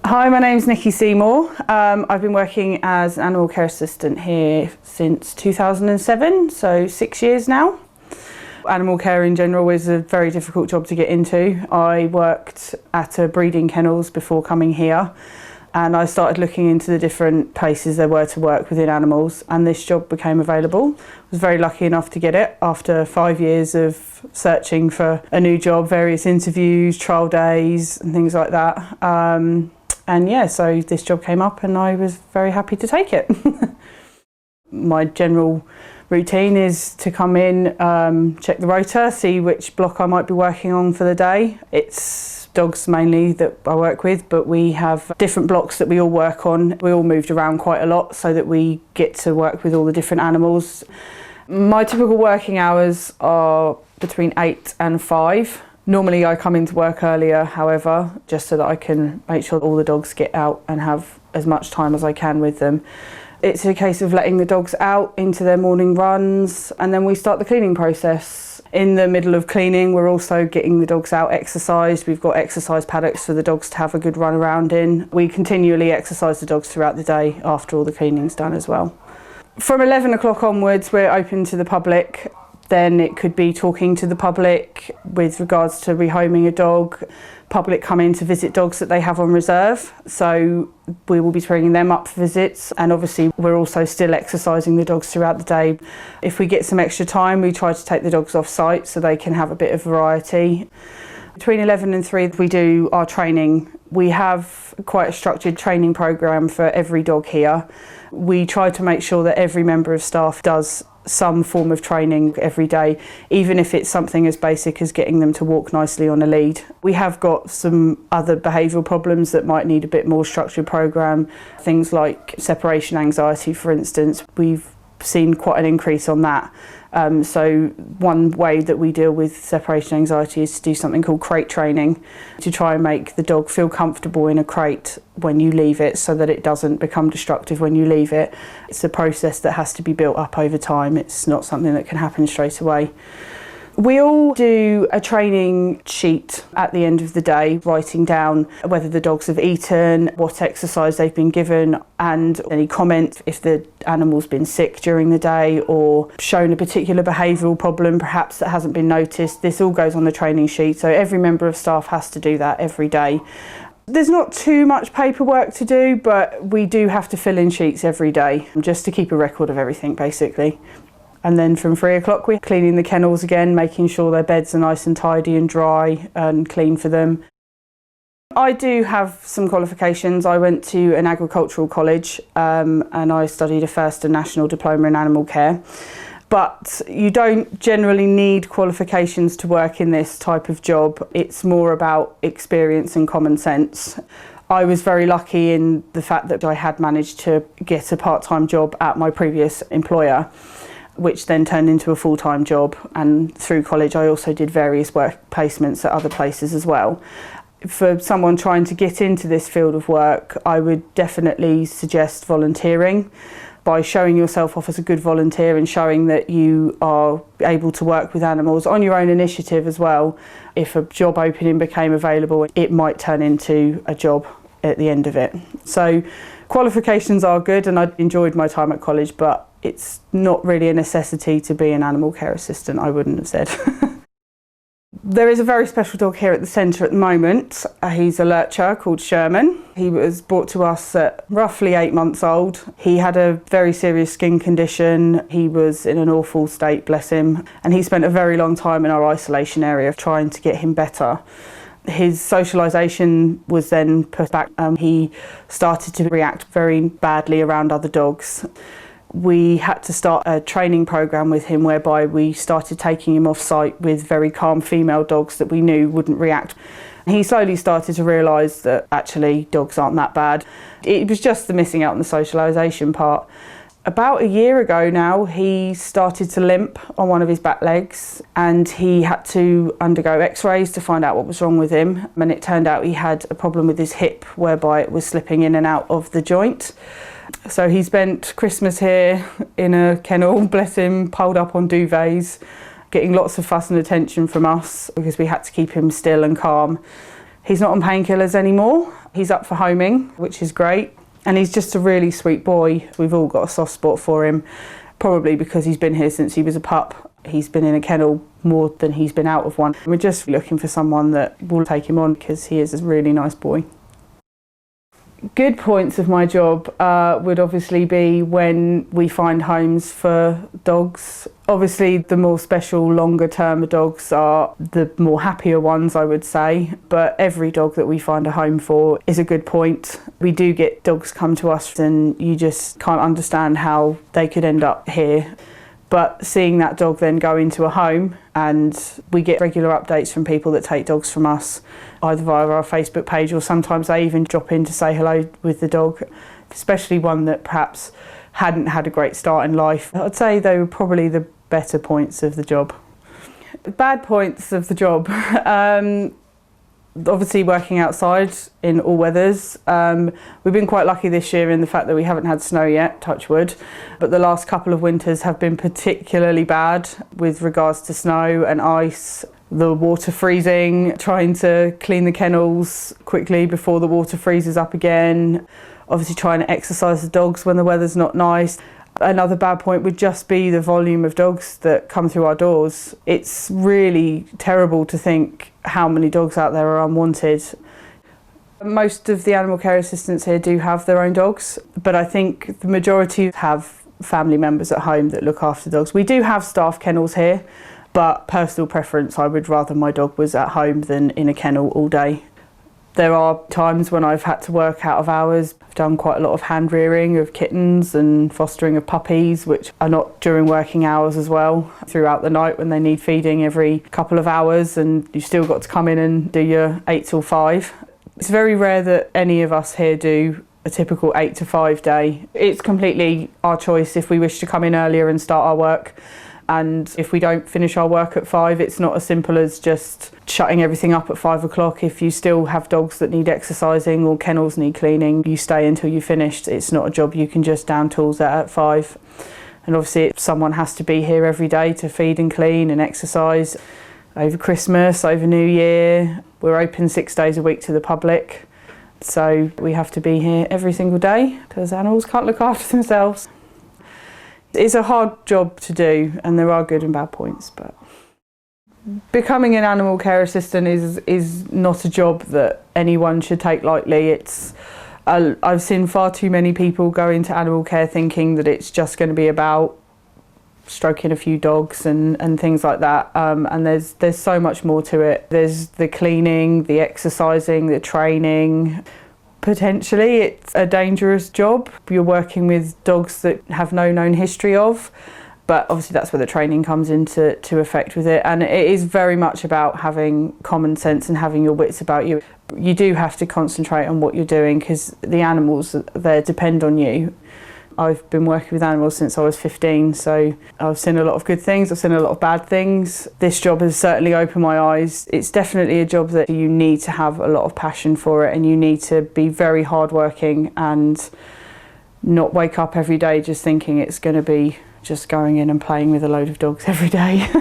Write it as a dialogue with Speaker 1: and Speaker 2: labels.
Speaker 1: Hi, my name's Niccie Seymour. I've been working as an animal care assistant here since 2007, so 6 years now. Animal care in general is a very difficult job to get into. I worked at a breeding kennels before coming here, and I started looking into the different places there were to work within animals, and this job became available. I was very lucky enough to get it after 5 years of searching for a new job, various interviews, trial days and things like that. And yeah, so this job came up and I was very happy to take it. My general routine is to come in, check the rota, see which block I might be working on for the day. It's dogs mainly that I work with, but we have different blocks that we all work on. We all moved around quite a lot so that we get to work with all the different animals. My typical working hours are between 8 and 5. Normally I come into work earlier, however, just so that I can make sure all the dogs get out and have as much time as I can with them. It's a case of letting the dogs out into their morning runs, and then we start the cleaning process. In the middle of cleaning, we're also getting the dogs out exercised. We've got exercise paddocks for the dogs to have a good run around in. We continually exercise the dogs throughout the day after all the cleaning's done as well. From 11 o'clock onwards, we're open to the public. Then it could be talking to the public with regards to rehoming a dog. Public come in to visit dogs that they have on reserve, so we will be bringing them up for visits, and obviously we're also still exercising the dogs throughout the day. If we get some extra time, we try to take the dogs off site so they can have a bit of variety. Between 11 and 3 we do our training. We have quite a structured training programme for every dog here. We try to make sure that every member of staff does some form of training every day, even if it's something as basic as getting them to walk nicely on a lead. We have got some other behavioural problems that might need a bit more structured programme, things like separation anxiety, for instance. We've seen quite an increase on that. So one way that we deal with separation anxiety is to do something called crate training, to try and make the dog feel comfortable in a crate when you leave it so that it doesn't become destructive when you leave it. It's a process that has to be built up over time. It's not something that can happen straight away. We all do a training sheet at the end of the day, writing down whether the dogs have eaten, what exercise they've been given, and any comments if the animal's been sick during the day or shown a particular behavioural problem perhaps that hasn't been noticed. This all goes on the training sheet, so every member of staff has to do that every day. There's not too much paperwork to do, but we do have to fill in sheets every day just to keep a record of everything, basically. And then from 3 o'clock we're cleaning the kennels again, making sure their beds are nice and tidy and dry and clean for them. I do have some qualifications. I went to an agricultural college and I studied a first and national diploma in animal care. But you don't generally need qualifications to work in this type of job. It's more about experience and common sense. I was very lucky in the fact that I had managed to get a part-time job at my previous employer, which then turned into a full-time job, and through college I also did various work placements at other places as well. For someone trying to get into this field of work, I would definitely suggest volunteering. By showing yourself off as a good volunteer and showing that you are able to work with animals on your own initiative as well, if a job opening became available, it might turn into a job at the end of it. So qualifications are good, and I enjoyed my time at college, but it's not really a necessity to be an animal care assistant, I wouldn't have said. There is a very special dog here at the centre at the moment. He's a lurcher called Sherman. He was brought to us at roughly 8 months old. He had a very serious skin condition. He was in an awful state, bless him, and he spent a very long time in our isolation area trying to get him better. His socialisation was then put back. He started to react very badly around other dogs. We had to start a training programme with him whereby we started taking him off site with very calm female dogs that we knew wouldn't react. He slowly started to realise that actually dogs aren't that bad. It was just the missing out on the socialisation part. About a year ago now, he started to limp on one of his back legs, and he had to undergo x-rays to find out what was wrong with him. And it turned out he had a problem with his hip whereby it was slipping in and out of the joint. So he spent Christmas here in a kennel, bless him, piled up on duvets, getting lots of fuss and attention from us because we had to keep him still and calm. He's not on painkillers anymore. He's up for homing, which is great. And he's just a really sweet boy. We've all got a soft spot for him, probably because he's been here since he was a pup. He's been in a kennel more than he's been out of one. We're just looking for someone that will take him on because he is a really nice boy. Good points of my job would obviously be when we find homes for dogs. Obviously the more special, longer term dogs are the more happier ones, I would say, but every dog that we find a home for is a good point. We do get dogs come to us and you just can't understand how they could end up here. But seeing that dog then go into a home, and we get regular updates from people that take dogs from us, either via our Facebook page or sometimes they even drop in to say hello with the dog, especially one that perhaps hadn't had a great start in life. I'd say they were probably the better points of the job. Bad points of the job. Obviously working outside in all weathers. We've been quite lucky this year in the fact that we haven't had snow yet, touch wood, but the last couple of winters have been particularly bad with regards to snow and ice, the water freezing, trying to clean the kennels quickly before the water freezes up again, obviously trying to exercise the dogs when the weather's not nice. Another bad point would just be the volume of dogs that come through our doors. It's really terrible to think how many dogs out there are unwanted. Most of the animal care assistants here do have their own dogs, but I think the majority have family members at home that look after dogs. We do have staff kennels here, but personal preference, I would rather my dog was at home than in a kennel all day. There are times when I've had to work out of hours. I've done quite a lot of hand rearing of kittens and fostering of puppies, which are not during working hours as well, throughout the night when they need feeding every couple of hours, and you've still got to come in and do your 8 till 5. It's very rare that any of us here do a typical 8 to 5 day. It's completely our choice if we wish to come in earlier and start our work. And if we don't finish our work at 5, it's not as simple as just shutting everything up at 5 o'clock. If you still have dogs that need exercising or kennels need cleaning, you stay until you're finished. It's not a job you can just down tools at 5. And obviously someone has to be here every day to feed and clean and exercise. Over Christmas, over New Year, we're open 6 days a week to the public. So we have to be here every single day because animals can't look after themselves. It's a hard job to do and there are good and bad points, but becoming an animal care assistant is not a job that anyone should take lightly. I've seen far too many people go into animal care thinking that it's just going to be about stroking a few dogs and things like that, and there's so much more to it. There's the cleaning, the exercising, the training. Potentially it's a dangerous job. You're working with dogs that have no known history of, but obviously that's where the training comes into effect with it, and it is very much about having common sense and having your wits about you. You do have to concentrate on what you're doing because the animals there depend on you. I've been working with animals since I was 15, so I've seen a lot of good things, I've seen a lot of bad things. This job has certainly opened my eyes. It's definitely a job that you need to have a lot of passion for it, and you need to be very hardworking and not wake up every day just thinking it's going to be just going in and playing with a load of dogs every day.